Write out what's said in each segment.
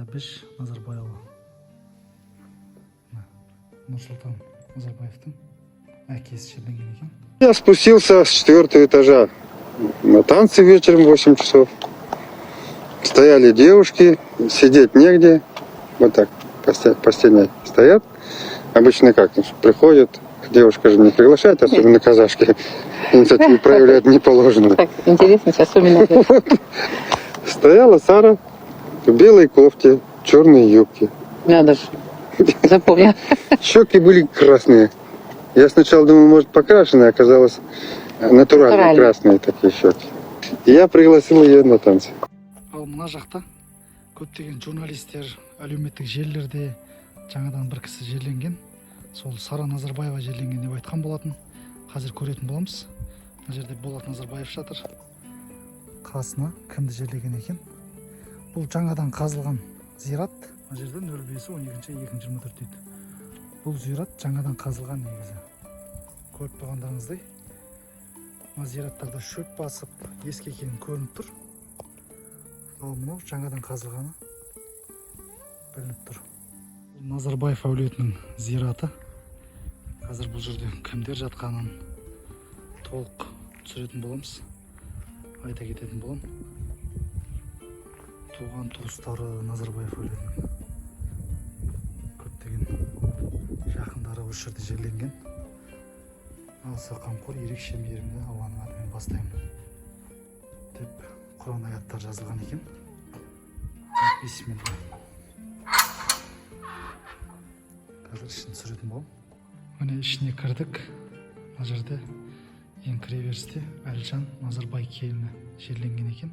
Әбіш Назарбайұлы. Нұрсұлтан Назарбаевтың әкесі жерленген екен. Я спустился с 4-го этажа на танцы вечером в 8 часов. Стояли девушки, сидеть негде. Вот так, постельные стоят. Обычно как, приходят, девушка же не приглашает, особенно казашки. Инициативу проявляют неположенную. Так, интересно, сейчас особенно. Стояла Сара в белой кофте, черной юбке. Надо же, запомнил. Щеки были красные. Я сначала думал, может, покрашенные, оказалось натуральные красные такие щеки. И я пригласил ее на танцы. Ал мына жақта көптеген журналистер әлеуметтік желілерде жаңадан бір кісі жерленген. Сол Сара Назарбаева жерленген деп айтқан болатын. Қазір көретін боламыз. Мына жерде Болат Назарбаев жатыр. Қасына кімді жерлеген екен? Бұл жаңадан қазылған зират. Мына жерде 05-12-224 дейді. Бұл зират жаңадан қазылған негізі. Көріп тұрғандарыңыздай, мына зираттарда шөп басып, ескі екені көрініп тұр. Ал мынау жаңадан қазылғаны білініп тұр. Назарбаев әулетінің зираты. Қазір бұл жерде кімдер жатқанын толық түсіретін боламыз. Айта кететін болам. Туған туыстары Назарбаев әулетінің көптеген жақындары осы жерде жерленген. Аса қамқор ерекше мейірімді Алланың атымен бастаймын деп Құран аяттар жазылған екен. Бисмилла. Қазір ішін түсіретін болам. Міне ішіне кірдік. Мына жерде ең кіреберісте Әлжан Назарбай келіні жерленген екен.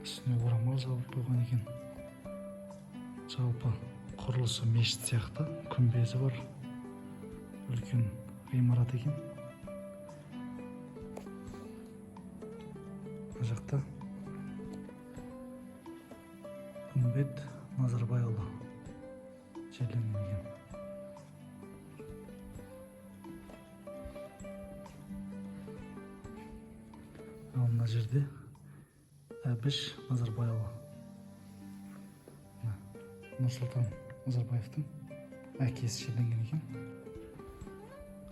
Үстіне орамал жауып қойған екен. Жалпы құрылысы мешіт сияқты, күмбезі бар. Үлкен ғимарат екен. Мына жақта Үмбет Назарбайұлы жерленген екен. Ал мына жерде Әбіш Назарбайұлы. Нұрсұлтан Назарбаевтың әкесі жерленген екен.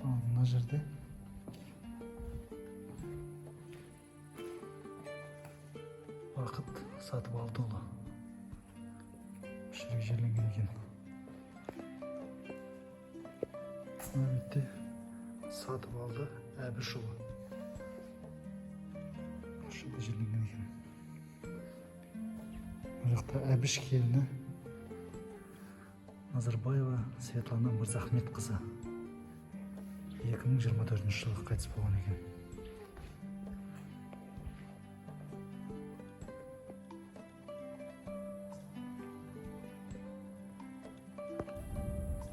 Ал мына жерде Бақыт Сатыбалдыұлы осы жерге жерленген екен. Мына бетте Сатыбалды Әбішұлы осы жерге жерленген екен. Мына жақта Әбіш келіні Назарбаева Светлана Мырзахметқызы 2024 жылы қайтыс болған екен.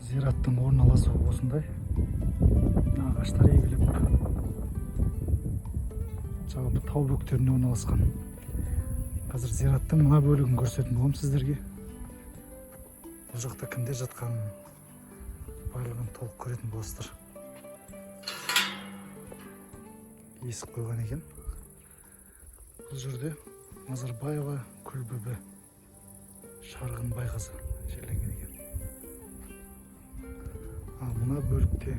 Зираттың орналасуы осындай. Ағаштар егіліп, жалпы тау бөктеріне орналасқан. Қазір зираттың мына бөлігін көрсететін болам сіздерге. Бұл жақта кімдер жатқанын барлығын толық көретін боласыздар. Есік қойған екен. Бұл жерде Назарбаева Күлбөбі Шарғынбайқызы жерленген екен. Ал мына бөлікте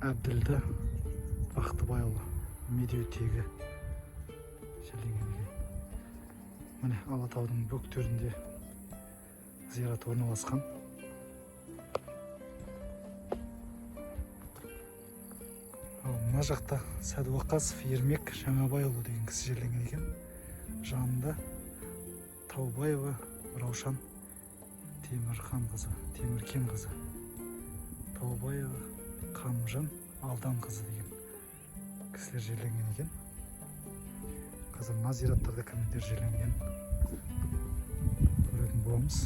Әбділда Бақтыбайұлы Медеу тегі жерленген екен. Міне Алатаудың бөктерінде зират орналасқан. Ал мына жақта Сәдуақасов Ермек Жаңабайұлы деген кісі жерленген екен. Жанында Таубаева Раушан Теміркен қызы. Таубаева Қамжан Алдан қызы деген кісілер жерленген екен. Қазір мына зираттарда кімдер жерленген көретін боламыз.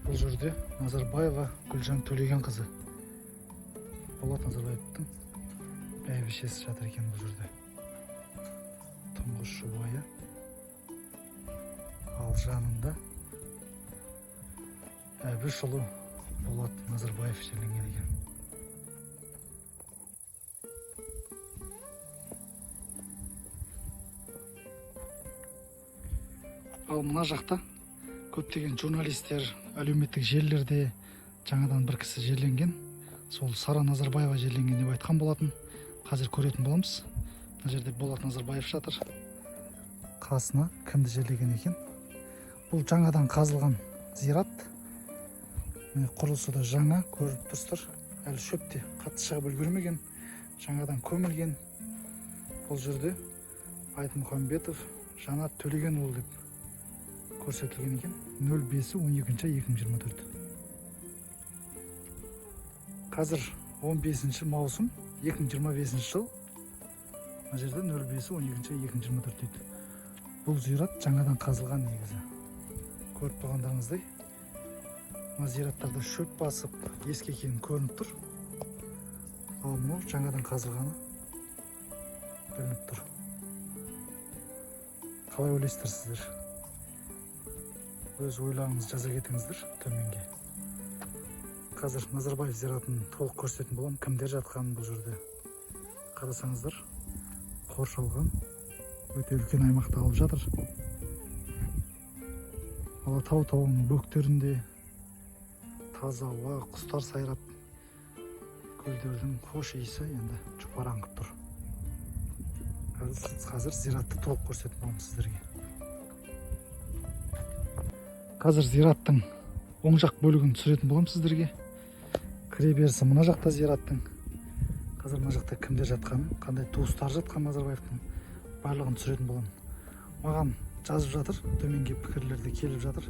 Бұл жерде Назарбаева Гүлжан Төлеген қызы. Болат Назарбаевтың бәйбішесі жатыр екен бұл жерде. Тұңғыш жұбайы. Ал жанында Әбішұлы Болат Назарбаев жерленген екен. Ал мына жақта көптеген журналистер әлеуметтік желілерде жаңадан бір кісі жерленген. Сол Сара Назарбаева жерленген деп айтқан болатын. Қазір көретін боламыз. Мына жерде Болат Назарбаев жатыр. Қасына кімді жерлеген екен? Бұл жаңадан қазылған зират. Құрылысы да жаңа, көріп тұрсыздар. Әлі шөпте қатты шығып үлгермеген. Жаңадан көмілген. Бұл жерде Айтмұхамбетов Жанат Төлегенұлы деп көрсетілген екен. 05-12-2024. Қазір 15 маусым 2025 жыл. Мына жерде 05-12-2024 дейді. Бұл зират жаңадан қазылған негізі. Көріп тұрғандарыңыздай, мына зираттарда шөп басып, ескі екені көрініп тұр. Ал мынау жаңадан қазылғаны білініп тұр. Қалай ойлайсыздар сіздер? Өз ойларыңызды жаза кетіңіздер төменге. Қазір Назарбаев зиратын толық көрсететін болам. Кімдер жатқанын бұл жерде қарасаңыздар, қоршалған өте үлкен аймақты алып жатыр. Алатау тауының бөктерінде таза ауа, құстар сайрап, көлдердің хош иісі енді жұпар аңқып тұр. Қазір зиратты толық көрсететін боламын сіздерге. Қазір зираттың оң жақ бөлігін түсіретін болам сіздерге. Кіре берісі мына жақта зираттың. Қазір мына жақта кімдер жатқанын, қандай туыстар жатқан Назарбаевтың барлығын түсіретін болам. Маған жазып жатыр, төменге пікірлерде келіп жатыр.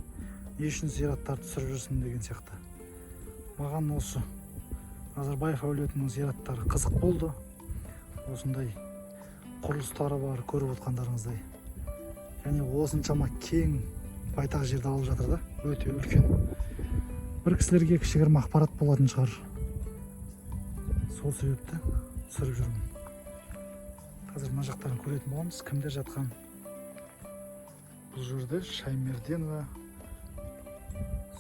Не үшін зираттарды түсіріп жүрсің деген сияқты. Маған осы Назарбаев әулетінің зираттары қызық болды. Осындай құрылыстары бар, көріп отқандарыңыздай. Және осыншама кең байтақ жерді алып жатыр да, өте үлкен. Бір кісілерге кішігірім ақпарат болатын шығар. Сол себепті түсіріп жүрмін. Қазір мына жақтарын көретін боламыз, кімдер жатқан. Бұл жерде Шаймерденова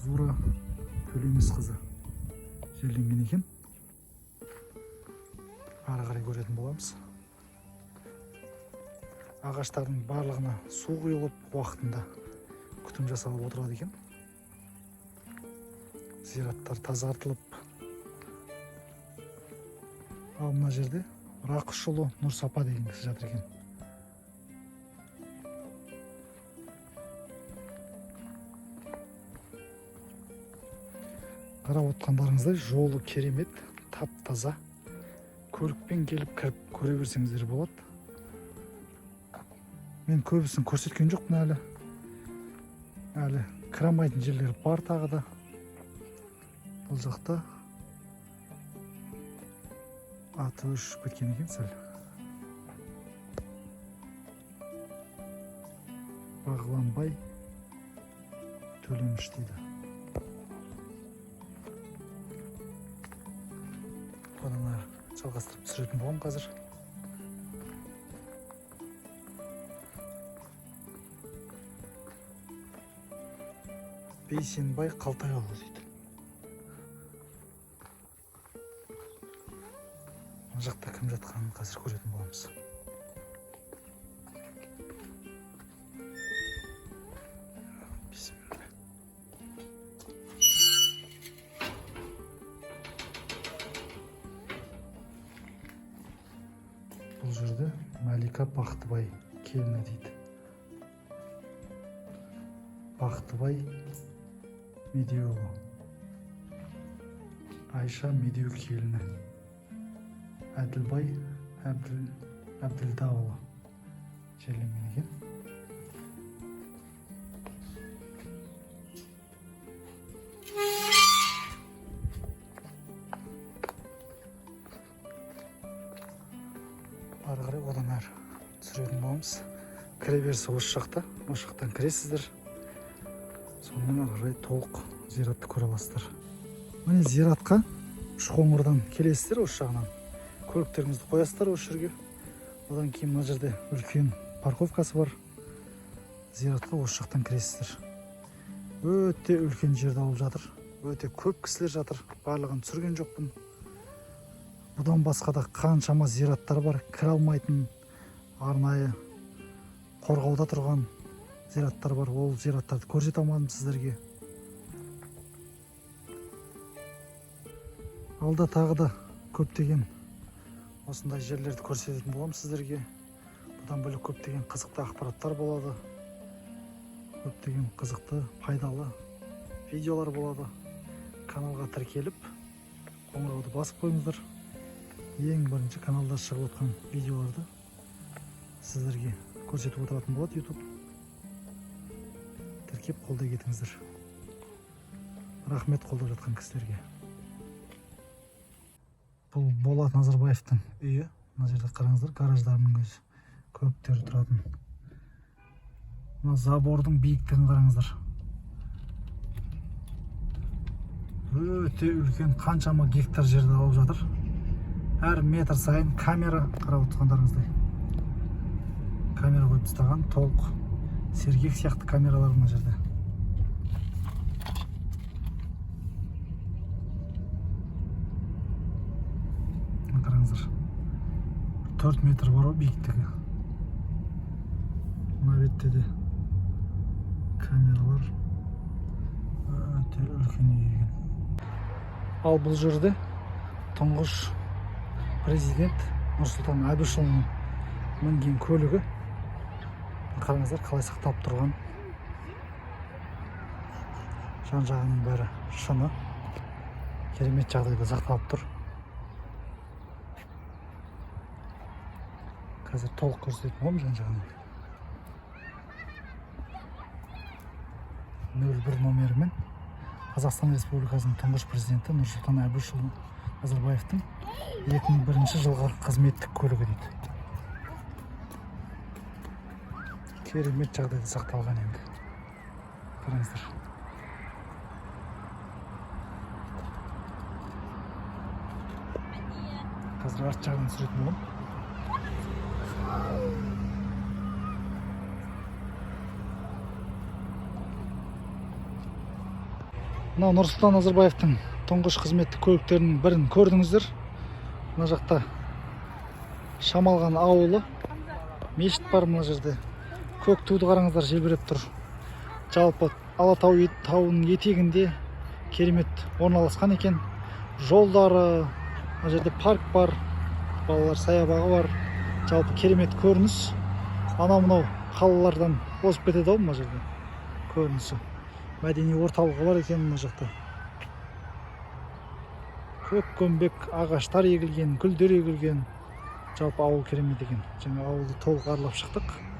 Зура Төлемесқызы жерленген екен. Ары қарай көретін боламыз. Ағаштардың барлығына су құйылып уақытында күтім жасалып отырады екен. Зираттар тазартылып. Ал мына жерде Рақышұлы Нұрсапа деген кісі жатыр екен. Қарап отқандарыңыздай жолы керемет, тап-таза. Көлікпен келіп кіріп көре берсеңіздер болады. Мен көбісін көрсеткен жоқпын әлі. Әлі кіре алмайтын жерлер бар тағы да. Бұл жақта аты өшіп кеткен екен сәл. Бағланбай Төлеміш дейді. Одан жалғастырып түсіретін болам қазір. Бейсенбай Қалтайұлы дейді. Мына жақта кім жатқанын қазір көретін боламыз. Бұл жерде Малика Бақтыбай келіні дейді. Бақтыбай Медеуұлы, Айша Медеу келіні, Әділбай Әбділдаұлы жерленген екен. Ары қарай одан әрі түсіретін боламыз. Кіре берісі осы жақта, осы жақтан кіресіздер. Сонымен ары қарай толық зиратты көре аласыздар. Міне зиратқа Шоңырдан келесіздер осы жағынан. Көліктеріңізді қоясыздар осы жерге. Одан кейін мына жерде үлкен парковкасы бар. Зиратқа осы жақтан кіресіздер. Өте үлкен жерді алып жатыр. Өте көп кісілер жатыр. Барлығын түсірген жоқпын. Бұдан басқа да қаншама зираттар бар. Кіре алмайтын арнайы қорғауда тұрған зираттар бар. Ол зираттарды көрсете алмадым сіздерге. Алда тағы да көптеген осындай жерлерді көрсететін боламын сіздерге. Бұдан бөлек көптеген қызықты ақпараттар болады. Көптеген қызықты, пайдалы видеолар болады. Каналға тіркеліп, қоңырауды басып қойыңыздар. Ең бірінші каналда шығып отқан видеоларды сіздерге көрсетіп отыратын болады YouTube. Тіркеп қолдай кетіңіздер. Рахмет қолдап жатқан кісілерге. Бұл Болат Назарбаевтың үйі. Мына жерде қараңыздар, гараждарының өзі, көліктері тұратын. Мына забордың биіктігін қараңыздар. Өте үлкен, қаншама гектар жерді алып жатыр. Әр метр сайын камера, қарап отырғандарыңыздай. Камера қойып тастаған, толық сергек сияқты камералар мына жерде. Қараңыздар. 4 метр бар биіктігі. Мына бетте де камералар өте үлкен екен. Ал бұл жерде тұңғыш президент Нұрсұлтан Әбішұлының мінген көлігі. Қараңыздар, қалай сақталып тұрған. Жан-жағының бәрі шыны. Керемет жағдайда сақталып тұр. Қазір толық көрсететін боламын жан-жағын. 01 номерімен Қазақстан Республикасының тұңғыш президенті Нұрсұлтан Әбішұлы Назарбаевтың 2001 жылғы қызметтік көлігі дейді. Керемет жағдайда сақталған енді. Қараңыздар. Қазір арт жағынан түсіретін боламын. Мына Нұрсұлтан Назарбаевтың тұңғыш қызметтік көліктерінің бірін көрдіңіздер. Мына жақта Шамалған ауылы, мешіт бар мына жерде. Көк туды қараңыздар, желбіреп тұр. Жалпы Алатау тауының етегінде керемет орналасқан екен. Жолдары, мына жерде парк бар, балалар саябағы бар. Жалпы керемет көрініс. Анау-мынау қалалардан озып кетеді ау мына жерде көрінісі. Мәдени орталығы бар екен мына жақта. Көк-көмбек ағаштар егілген, гүлдер егілген. Жалпы ауыл керемет екен. Жаңа ауылды толық аралап шықтық.